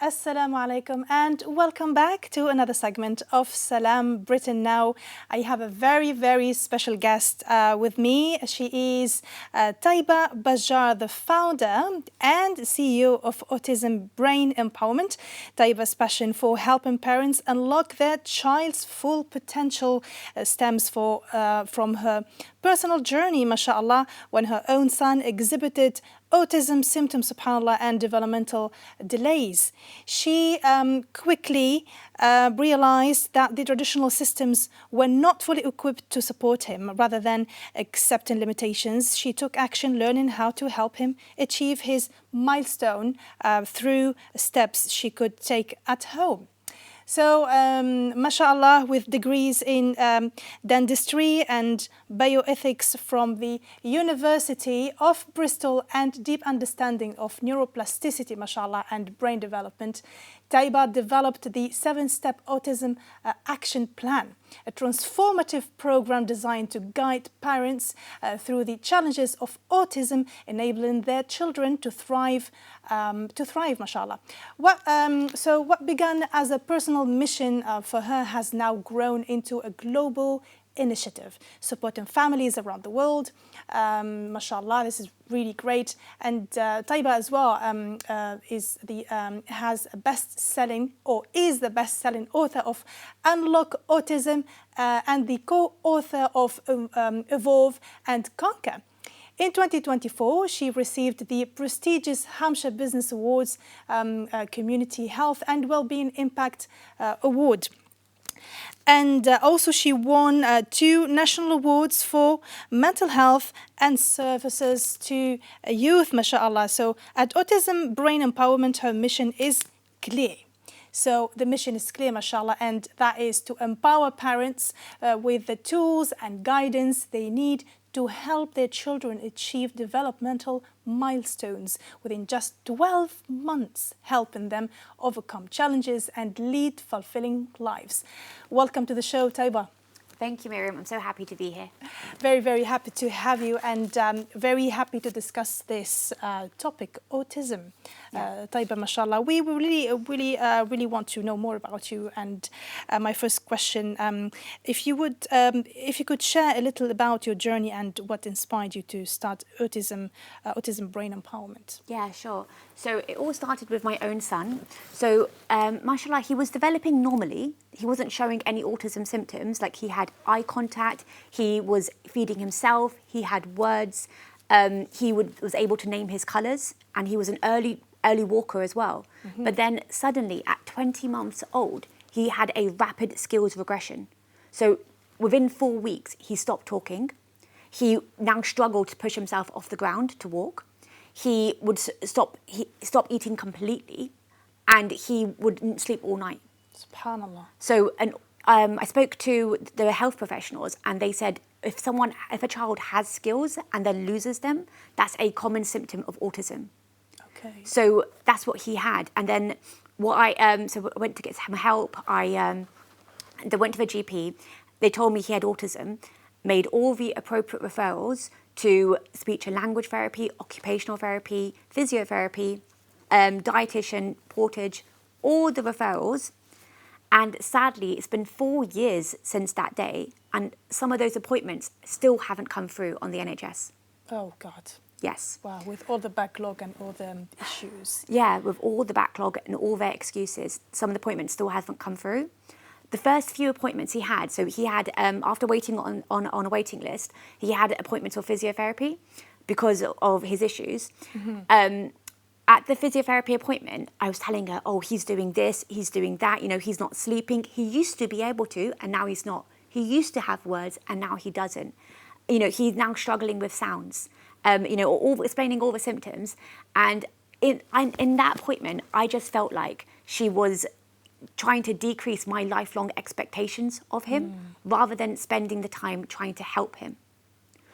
Assalamu alaikum and welcome back to another segment of Salam Britain. Now, I have a very special guest with me. She is Taiba Bajar, the founder and CEO of Autism Brain Empowerment. Taiba's passion for helping parents unlock their child's full potential stems from her personal journey, mashallah, when her own son exhibited autism symptoms, subhanAllah, and developmental delays. She quickly realized that the traditional systems were not fully equipped to support him. Rather than accepting limitations, she took action, learning how to help him achieve his milestone through steps she could take at home. So, mashallah, with degrees in dentistry and bioethics from the University of Bristol and deep understanding of neuroplasticity, mashallah, and brain development, Taiba developed the 7-step Autism Action Plan, a transformative program designed to guide parents through the challenges of autism, enabling their children to thrive, mashallah. So what began as a personal mission for her has now grown into a global initiative, supporting families around the world. Mashallah, this is really great. And Taiba as well is the best-selling author of Unlock Autism and the co-author of Evolve and Conquer. In 2024, she received the prestigious Hampshire Business Awards Community Health and Wellbeing Impact Award. And also she won 2 national awards for mental health and services to youth, mashallah. So at Autism Brain Empowerment, her mission is clear. So the mission is clear, mashallah, and that is to empower parents with the tools and guidance they need to help their children achieve developmental milestones within just 12 months, helping them overcome challenges and lead fulfilling lives. Welcome to the show, Taiba. Thank you, Miriam. I'm so happy to be here. Very happy to have you, and very happy to discuss this topic, autism. Taiba, mashallah. We really want to know more about you. And my first question, if you could share a little about your journey and what inspired you to start Autism Brain Empowerment. Yeah, sure. So it all started with my own son. So, mashallah, he was developing normally. He wasn't showing any autism symptoms, like he had eye contact, he was feeding himself, he had words, he was able to name his colours, and he was an early walker as well. Mm-hmm. But then suddenly at 20 months old, he had a rapid skills regression. So within 4 weeks, he stopped talking. He now struggled to push himself off the ground to walk. He would stop eating completely, and he would sleep all night. SubhanAllah. So, and I spoke to the health professionals, and they said if a child has skills and then loses them, that's a common symptom of autism. Okay. So that's what he had, and then I went to get some help. They went to the GP. They told me he had autism. Made all the appropriate referrals to speech and language therapy, occupational therapy, physiotherapy, dietitian, portage, all the referrals. And sadly, it's been 4 years since that day, and some of those appointments still haven't come through on the NHS. Oh, God. Yes. Wow, with all the backlog and all the issues. Yeah, with all the backlog and all their excuses, some of the appointments still haven't come through. The first few appointments he had, after waiting on a waiting list, he had appointments for physiotherapy because of his issues. Mm-hmm. At the physiotherapy appointment, I was telling her, oh, he's doing this, he's doing that, he's not sleeping. He used to be able to, and now he's not. He used to have words, and now he doesn't. He's now struggling with sounds, explaining all the symptoms. And in that appointment, I just felt like she was trying to decrease my lifelong expectations of him rather than spending the time trying to help him.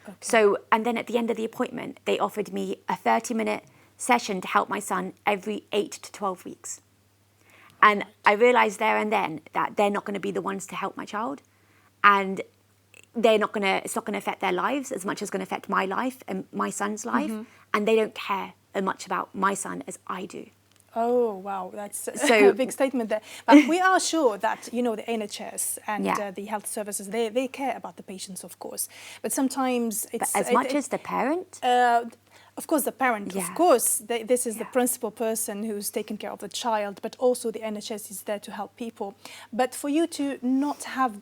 Okay. So, and then at the end of the appointment, they offered me a 30-minute session to help my son every 8 to 12 weeks. And I realized there and then that they're not going to be the ones to help my child, and it's not going to affect their lives as much as it's going to affect my life and my son's life. Mm-hmm. And they don't care as much about my son as I do. Oh, wow, that's So- a big statement there. But we are sure that, you know, the NHS and Yeah. the health services, they care about the patients, of course. But sometimes it's... As much as the parent, of course, the parent, Yeah. of course, this is the Yeah. principal person who's taking care of the child, but also the NHS is there to help people. But for you to not have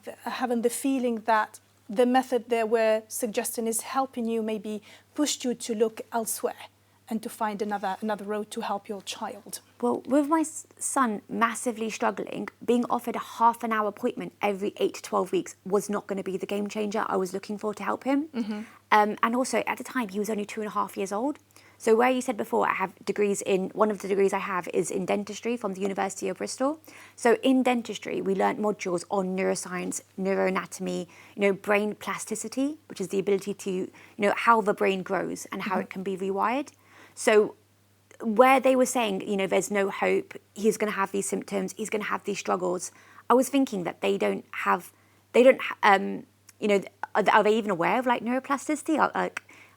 having the feeling that the method they were suggesting is helping you, maybe pushed you to look elsewhere and to find another road to help your child. well, with my son massively struggling, being offered a half an hour appointment every 8 to 12 weeks was not going to be the game changer I was looking for to help him. And also at the time, he was only 2.5 years old. So where you said before, I have degrees in, one of the degrees I have is in dentistry from the University of Bristol. So in dentistry, we learnt modules on neuroscience, neuroanatomy, you know, brain plasticity, which is the ability to, you know, how the brain grows and how it can be rewired. So where they were saying, you know, there's no hope, he's going to have these symptoms, he's going to have these struggles, I was thinking that you know, are they even aware of like neuroplasticity?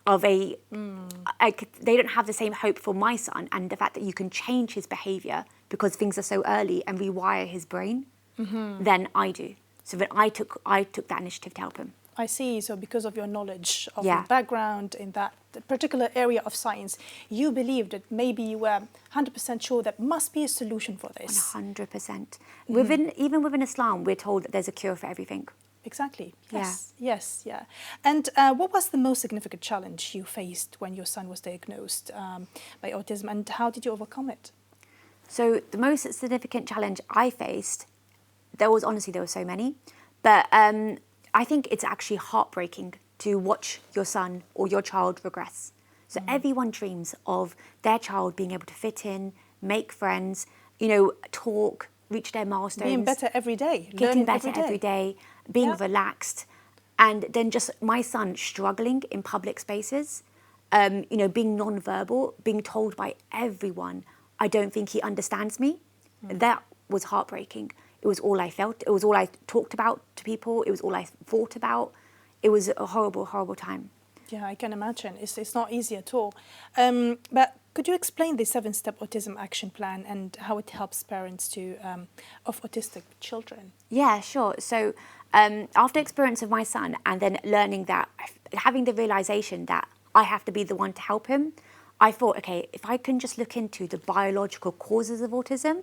They don't have the same hope for my son, and the fact that you can change his behaviour because things are so early and rewire his brain than I do. So then I took that initiative to help him. I see. So because of your knowledge of Yeah. your background in that particular area of science, you believed that maybe you were 100% sure there must be a solution for this. 100%. Even within Islam, we're told that there's a cure for everything. Exactly. Yeah. Yes. Yes. Yeah. And what was the most significant challenge you faced when your son was diagnosed by autism, and how did you overcome it? So the most significant challenge I faced, there were so many, but I think it's actually heartbreaking to watch your son or your child regress. So everyone dreams of their child being able to fit in, make friends, you know, talk, reach their milestones. Being better every day, Getting learning better every day, being Yeah. relaxed. And then just my son struggling in public spaces, you know, being non-verbal, being told by everyone, I don't think he understands me. That was heartbreaking. It was all I felt. It was all I talked about to people. It was all I thought about. It was a horrible, horrible time. Yeah, I can imagine. It's not easy at all. But could you explain the 7-step autism action plan and how it helps parents of autistic children? Yeah, sure. So after experience of my son and then learning that, having the realization that I have to be the one to help him, I thought, okay, if I can just look into the biological causes of autism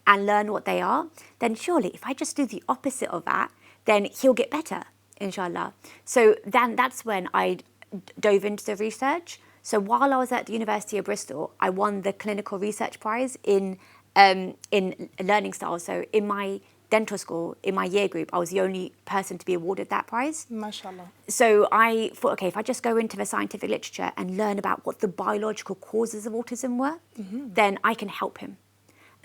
and learn what they are, then surely if I just do the opposite of that, then he'll get better, inshallah. So then that's when I dove into the research. So while I was at the University of Bristol, I won the clinical research prize in learning styles. So in my dental school, in my year group, I was the only person to be awarded that prize. MashaAllah. So I thought, okay, if I just go into the scientific literature and learn about what the biological causes of autism were, then I can help him.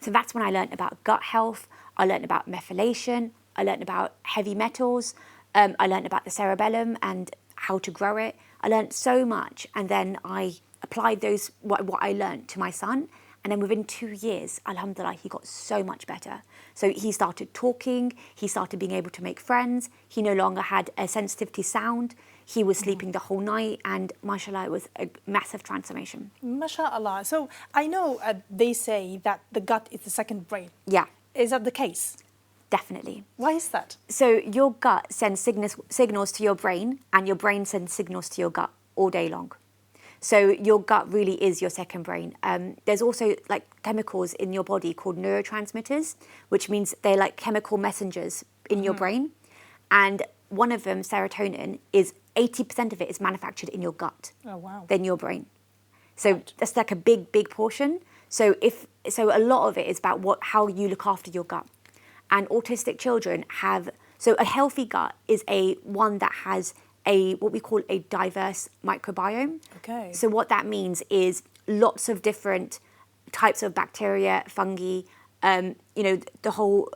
So that's when I learned about gut health, I learned about methylation, I learned about heavy metals, I learned about the cerebellum and how to grow it. I learned so much, and then I applied what I learned to my son, and then within 2 years, alhamdulillah, he got so much better. So he started talking, he started being able to make friends, he no longer had a sensitivity sound, he was sleeping the whole night, and mashallah, it was a massive transformation. MashaAllah. So I know they say that the gut is the second brain. Yeah, Is that the case? definitely. Why is that? So your gut sends signals to your brain, and your brain sends signals to your gut all day long. So your gut really is your second brain. There's also like chemicals in your body called neurotransmitters, which means they're like chemical messengers in your brain. And one of them, serotonin, is 80% of it is manufactured in your gut, Oh, wow. than your brain. So that's like a big, big portion. So a lot of it is about how you look after your gut. And autistic children so a healthy gut is one that has what we call a diverse microbiome. Okay. So what that means is lots of different types of bacteria, fungi, you know, the whole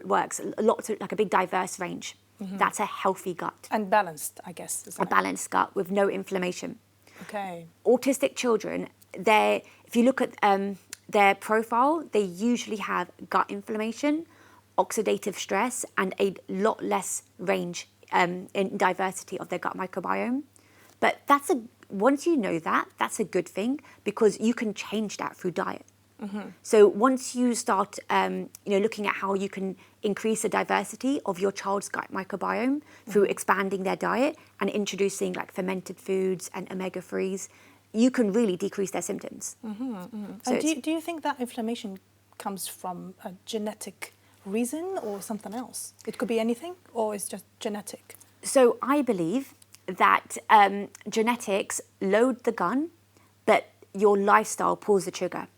works, lots of, like a big diverse range. That's a healthy gut. And balanced, I guess. A balanced gut with no inflammation. Okay. Autistic children, if you look at their profile, they usually have gut inflammation, oxidative stress, and a lot less range in diversity of their gut microbiome. But once you know that, that's a good thing, because you can change that through diet. So once you start, looking at how you can increase the diversity of your child's gut microbiome through expanding their diet and introducing like fermented foods and omega-3s, you can really decrease their symptoms. So and do you think that inflammation comes from a genetic reason or something else? It could be anything, or it's just genetic? So I believe that genetics load the gun, but your lifestyle pulls the trigger.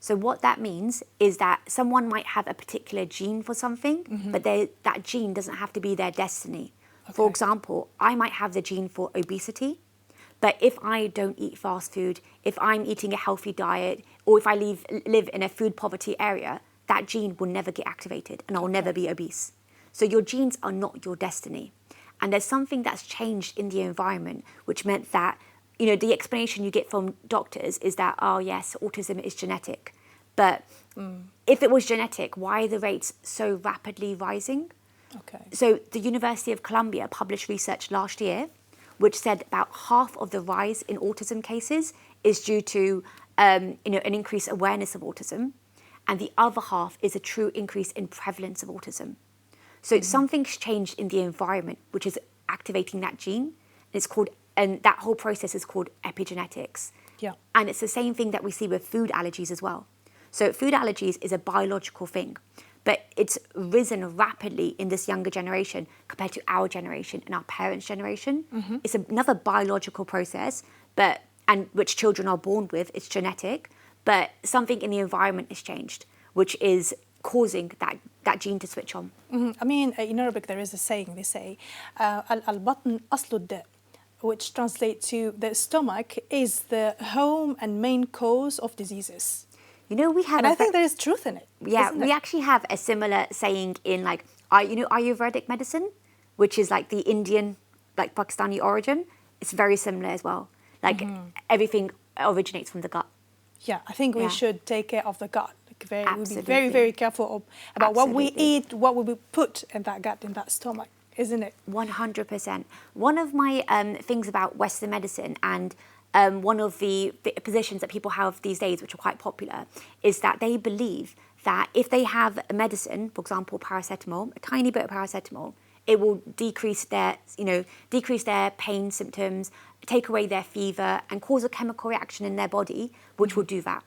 So what that means is that someone might have a particular gene for something, but that gene doesn't have to be their destiny. Okay. For example, I might have the gene for obesity, but if I don't eat fast food, if I'm eating a healthy diet, or if I live in a food poverty area, that gene will never get activated and I'll never be obese. So your genes are not your destiny. And there's something that's changed in the environment, which meant that, the explanation you get from doctors is that, oh yes, autism is genetic. But if it was genetic, why are the rates so rapidly rising? Okay. So the University of Columbia published research last year, which said about half of the rise in autism cases is due to, an increased awareness of autism. And the other half is a true increase in prevalence of autism. So something's changed in the environment, which is activating that gene. And that whole process is called epigenetics. Yeah. And it's the same thing that we see with food allergies as well. So food allergies is a biological thing, but it's risen rapidly in this younger generation compared to our generation and our parents' generation. It's another biological process, and which children are born with. It's genetic, but something in the environment has changed, which is causing that gene to switch on. I mean, in Arabic there is a saying, they say, al-batn aslu ad-da', which translates to the stomach is the home and main cause of diseases. We have... And I think there is truth in it. Yeah, we actually have a similar saying in Ayurvedic medicine, which is like the Indian, like Pakistani origin. It's very similar as well. Like everything originates from the gut. Yeah, I think we should take care of the gut. We'll be very, very careful about what we eat, what we put in that gut, in that stomach, isn't it? 100%. One of my things about Western medicine and one of the positions that people have these days, which are quite popular, is that they believe that if they have a medicine, for example, paracetamol, a tiny bit of paracetamol, it will decrease their pain symptoms, take away their fever, and cause a chemical reaction in their body, which will do that.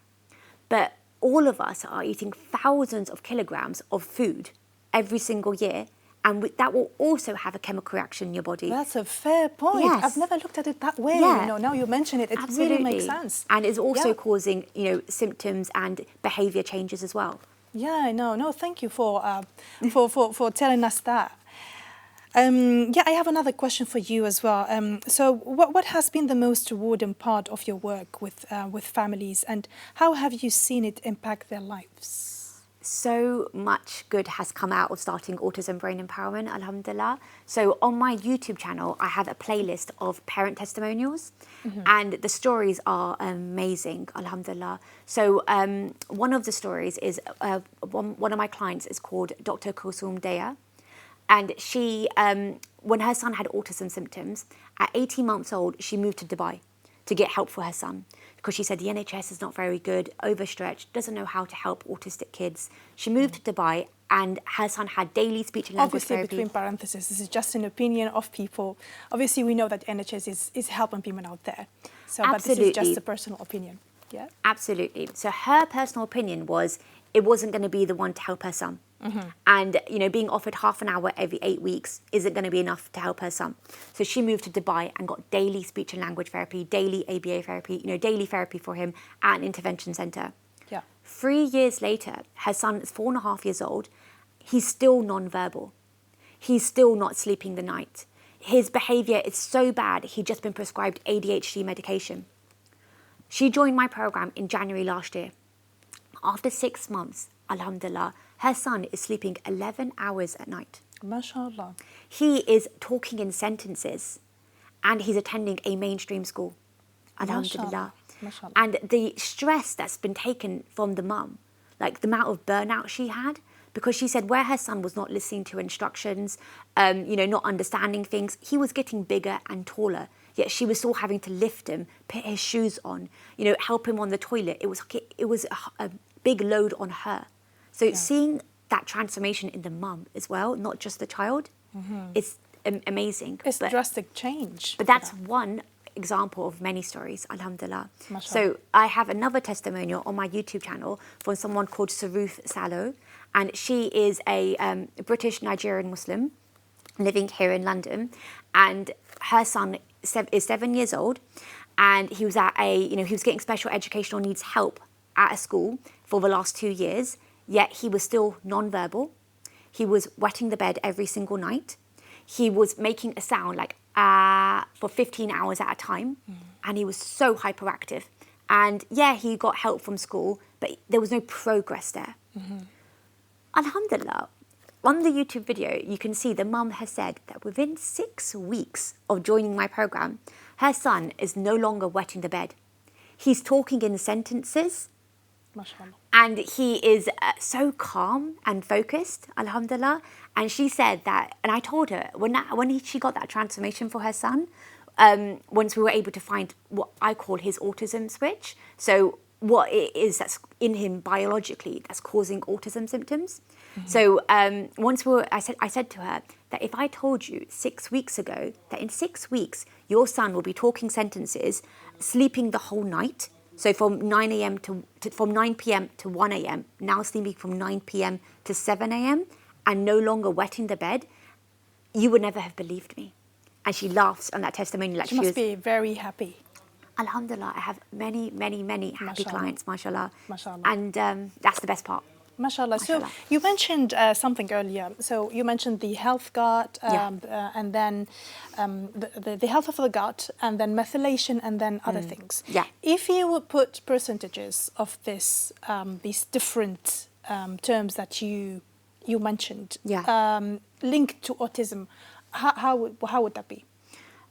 But all of us are eating thousands of kilograms of food every single year, and that will also have a chemical reaction in your body. That's a fair point. Yes. I've never looked at it that way. Yeah. Now you mention it, it Absolutely. really makes sense. And it's also causing, symptoms and behaviour changes as well. Yeah, no, thank you for telling us that. I have another question for you as well. So what has been the most rewarding part of your work with families, and how have you seen it impact their lives? So much good has come out of starting Autism Brain Empowerment, alhamdulillah. So on my YouTube channel, I have a playlist of parent testimonials, and the stories are amazing, alhamdulillah. So one of the stories is, one of my clients is called Dr. Kulsum Daya. And she, when her son had autism symptoms, at 18 months old, she moved to Dubai to get help for her son, because she said the NHS is not very good, overstretched, doesn't know how to help autistic kids. She moved to Dubai, and her son had daily speech and language Obviously, therapy. between parentheses, this is just an opinion of people. Obviously, we know that NHS is helping people out there. So, but this is just a personal opinion. Yeah. Absolutely. So her personal opinion was it wasn't going to be the one to help her son. And, being offered half an hour every 8 weeks isn't going to be enough to help her son. So she moved to Dubai and got daily speech and language therapy, daily ABA therapy, daily therapy for him at an intervention centre. Yeah. 3 years later, her son is 4.5 years old. He's still non-verbal. He's still not sleeping the night. His behaviour is so bad, he'd just been prescribed ADHD medication. She joined my programme in January last year. After 6 months, alhamdulillah, her son is sleeping 11 hours at night. MashaAllah. He is talking in sentences, and he's attending a mainstream school. Alhamdulillah. MashaAllah. And the stress that's been taken from the mum, like the amount of burnout she had, because she said where her son was not listening to instructions, not understanding things, he was getting bigger and taller. Yet she was still having to lift him, put his shoes on, help him on the toilet. It was big load on her. So seeing that transformation in the mum as well, not just the child, is amazing. It's a drastic change. But that's one example of many stories, alhamdulillah. Mashallah. So I have another testimonial on my YouTube channel from someone called Saruth Salo, and she is a British Nigerian Muslim living here in London, and her son is 7 years old, and he was at he was getting special educational needs help at a school for the last 2 years, yet he was still non-verbal. He was wetting the bed every single night. He was making a sound like for 15 hours at a time, and he was so hyperactive. And yeah, he got help from school, but there was no progress there. Alhamdulillah, on the YouTube video, you can see the mum has said that within 6 weeks of joining my program, her son is no longer wetting the bed. He's talking in sentences, Mashallah. and he is so calm and focused, alhamdulillah. And she said that, and I told her, she got that transformation for her son, once we were able to find what I call his autism switch, so what it is that's in him biologically that's causing autism symptoms. So I said to her that if I told you 6 weeks ago that in 6 weeks your son will be talking sentences, sleeping the whole night, so from 9 p.m. to 1 a.m., now sleeping from 9 p.m. to 7 a.m. and no longer wetting the bed, you would never have believed me. And she laughs on that testimony like She must be very happy. Alhamdulillah, I have many, many, many happy Mashallah. Clients, mashallah. Mashallah. And that's the best part. Mashallah. Mashallah. So you mentioned something earlier. So you mentioned the health gut, and then the health of the gut, and then methylation, and then other things. Yeah. If you would put percentages of this, these different terms that you mentioned, linked to autism, how would that be?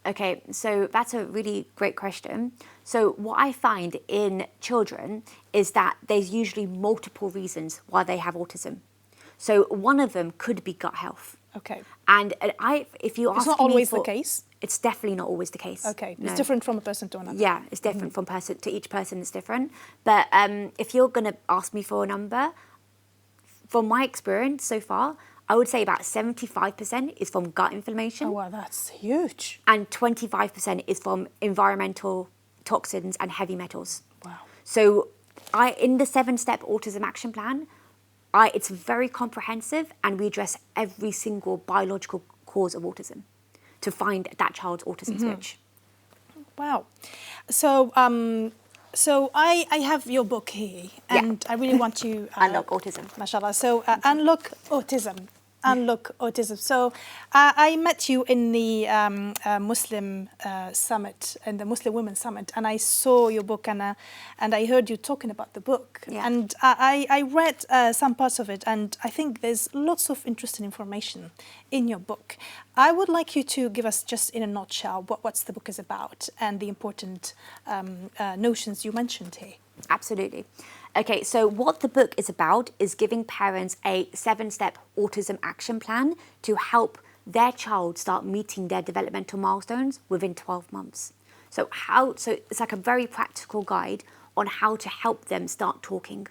Okay, so that's a really great question. So what I find in children is that there's usually multiple reasons why they have autism. So one of them could be gut health. Okay. And if you ask me, it's not always the case. It's definitely not always the case. Okay, No. it's different from a person to another. Yeah, it's different from person to each person. It's different. But if you're going to ask me for a number, from my experience so far, I would say about 75% is from gut inflammation. Oh, wow, that's huge. And 25% is from environmental toxins and heavy metals. Wow. So in the 7-step autism action plan, it's very comprehensive, and we address every single biological cause of autism to find that child's autism switch. Wow. So I have your book here, and I really want to Unlock Autism. Mashallah. So Unlock Autism. Unlock Autism. So I met you in the Muslim summit, in the Muslim Women Summit, and I saw your book, and I heard you talking about the book. Yeah. And I read some parts of it, and I think there's lots of interesting information in your book. I would like you to give us, just in a nutshell, what's the book is about and the important notions you mentioned here. Absolutely. Okay, so what the book is about is giving parents a 7-step autism action plan to help their child start meeting their developmental milestones within 12 months. So it's like a very practical guide on how to help them start talking,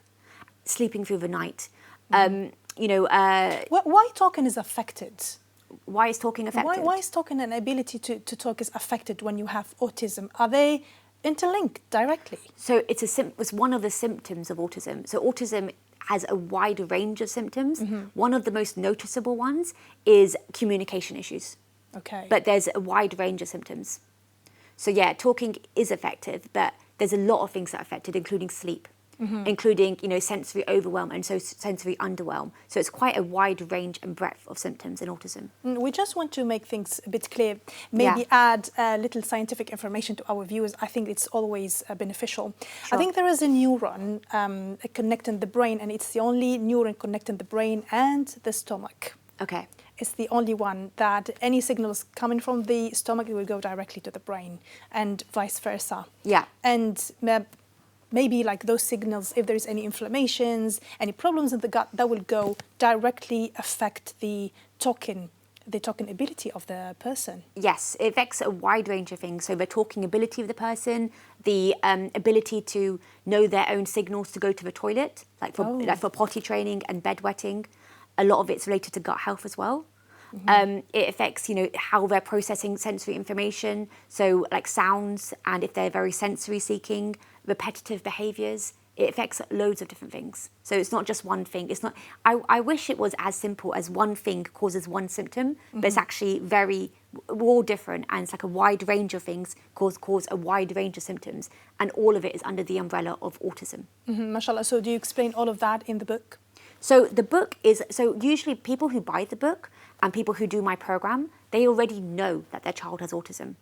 sleeping through the night. Why talking is affected? Why is talking affected? Why is talking and ability to talk is affected when you have autism? Are they interlinked directly? So it's one of the symptoms of autism. So autism has a wide range of symptoms. One of the most noticeable ones is communication issues. Okay. But there's a wide range of symptoms. So yeah, talking is effective, but there's a lot of things that are affected, including sleep, including sensory overwhelm and so sensory underwhelm. So it's quite a wide range and breadth of symptoms in autism. We just want to make things a bit clear, maybe add a little scientific information to our viewers. I think it's always beneficial. Sure. I think there is a neuron connecting the brain, and it's the only neuron connecting the brain and the stomach. Okay. It's the only one that any signals coming from the stomach will go directly to the brain, and vice versa. Yeah. And maybe like those signals, if there's any inflammations, any problems in the gut, that will go directly affect the talking the talking ability of the person. Yes, it affects a wide range of things. So the talking ability of the person, the ability to know their own signals to go to the toilet, like for potty training and bedwetting. A lot of it's related to gut health as well. It affects, how they're processing sensory information. So like sounds, and if they're very sensory seeking, repetitive behaviours. It affects loads of different things. So it's not just one thing. It's not. I wish it was as simple as one thing causes one symptom, but it's actually we're all different, and it's like a wide range of things cause a wide range of symptoms, and all of it is under the umbrella of autism. Mashallah. So do you explain all of that in the book? So the book is, usually people who buy the book and people who do my program, they already know that their child has autism.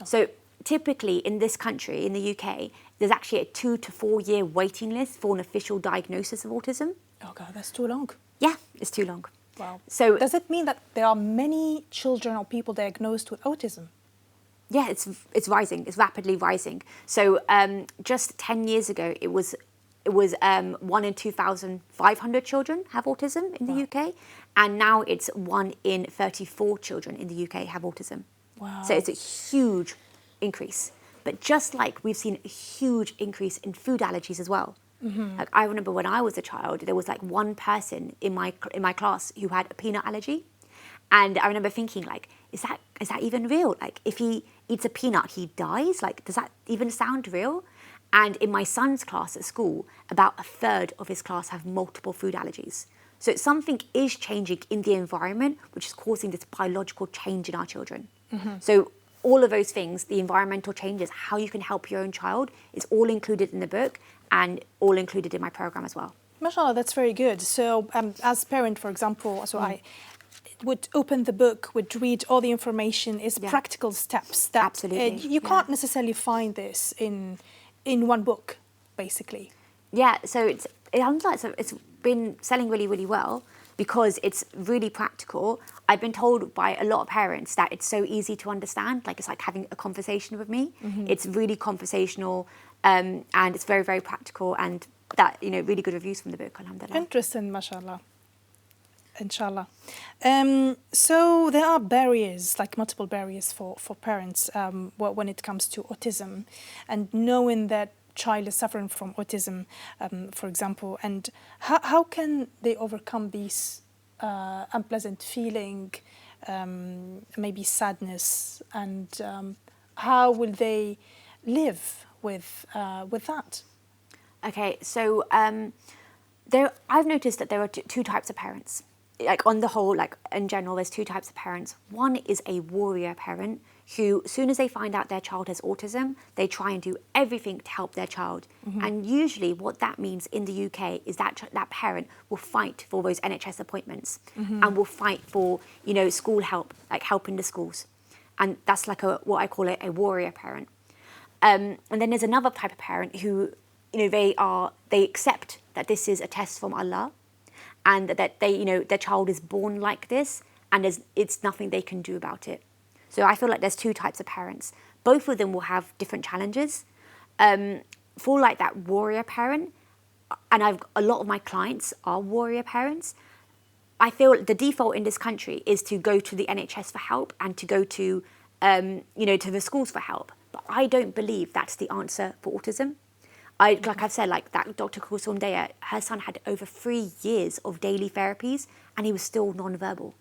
So typically in this country, in the UK, there's actually a 2 to 4 year waiting list for an official diagnosis of autism. Oh God, that's too long. Yeah, it's too long. Wow. So does it mean that there are many children or people diagnosed with autism? Yeah, it's rising. It's rapidly rising. So just 10 years ago, it was 1 in 2,500 children have autism in the UK, and now it's 1 in 34 children in the UK have autism. Wow. So it's a huge increase. But just like we've seen a huge increase in food allergies as well. Like I remember when I was a child, there was like one person in my class who had a peanut allergy, and I remember thinking like, is that even real? Like if he eats a peanut, he dies. Like does that even sound real? And in my son's class at school, about a third of his class have multiple food allergies. So something is changing in the environment, which is causing this biological change in our children. So all of those things, the environmental changes, how you can help your own child, is all included in the book and all included in my program as well. MashaAllah, that's very good. So as parent, for example, I would open the book, would read all the information, is practical steps that Absolutely. You can't necessarily find this in one book, basically. Yeah, so it's been selling really, really well because it's really practical. I've been told by a lot of parents that it's so easy to understand, like it's like having a conversation with me. It's really conversational, and it's very, very practical, and that, really good reviews from the book, alhamdulillah. Interesting, mashallah. Inshallah. So there are barriers, like multiple barriers for parents when it comes to autism, and knowing that child is suffering from autism, for example, and how can they overcome these unpleasant feeling, maybe sadness, and how will they live with that? Okay, so I've noticed that there are two types of parents. Like on the whole, like in general, there's two types of parents. One is a warrior parent who, as soon as they find out their child has autism, they try and do everything to help their child. And usually what that means in the UK is that that parent will fight for those NHS appointments and will fight for, school help, like help in the schools. And that's like what I call a warrior parent. And then there's another type of parent who, they accept that this is a test from Allah, and that their child is born like this, and it's nothing they can do about it. So I feel like there's two types of parents. Both of them will have different challenges. For like that warrior parent, and a lot of my clients are warrior parents, I feel the default in this country is to go to the NHS for help and to go to, to the schools for help. But I don't believe that's the answer for autism. Like I've said, like that Dr. Kulsum Daya, her son had over 3 years of daily therapies and he was still non-verbal.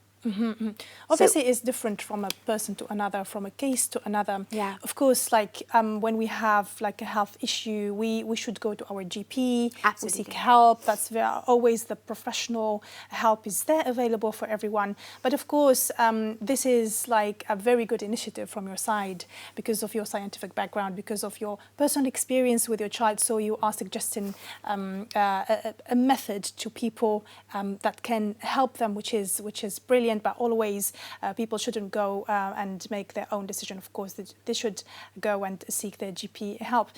Obviously, it's different from a person to another, from a case to another. Yeah. Of course, like when we have like a health issue, we should go to our GP. Absolutely. We seek help. That's always the professional help is there available for everyone. But of course, this is like a very good initiative from your side because of your scientific background, because of your personal experience with your child. So you are suggesting a method to people that can help them, which is brilliant. But always, people shouldn't go and make their own decision. Of course, they should go and seek their GP help.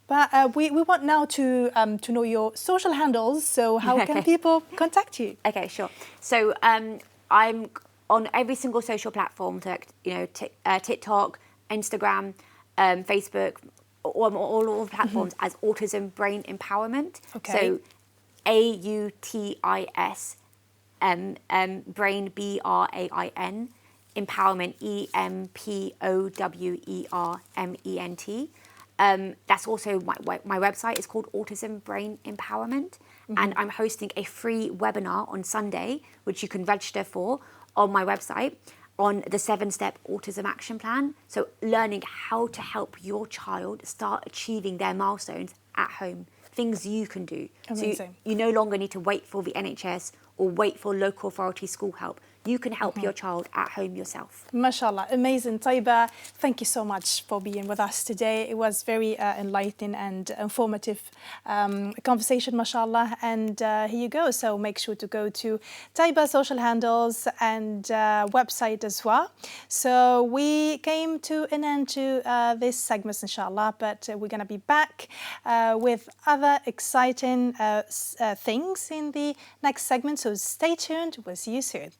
But we want now to know your social handles. So how can people contact you? Okay, sure. So I'm on every single social platform, so TikTok, Instagram, Facebook, all platforms as Autism Brain Empowerment. Okay. So AUTIS. Brain, BRAIN, Empowerment, EMPOWERMENT. That's also my website is called Autism Brain Empowerment. And I'm hosting a free webinar on Sunday, which you can register for on my website, on the 7-step autism action plan. So learning how to help your child start achieving their milestones at home, things you can do. Amazing. So you no longer need to wait for the NHS or wait for local authority school help. You can help your child at home yourself. MashaAllah, amazing. Taiba, thank you so much for being with us today. It was very enlightening and informative conversation, MashaAllah. And here you go. So make sure to go to Taiba's social handles and website as well. So we came to an end to this segment, inshallah, but we're going to be back with other exciting things in the next segment. So stay tuned. We'll see you soon.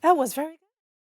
That was very good.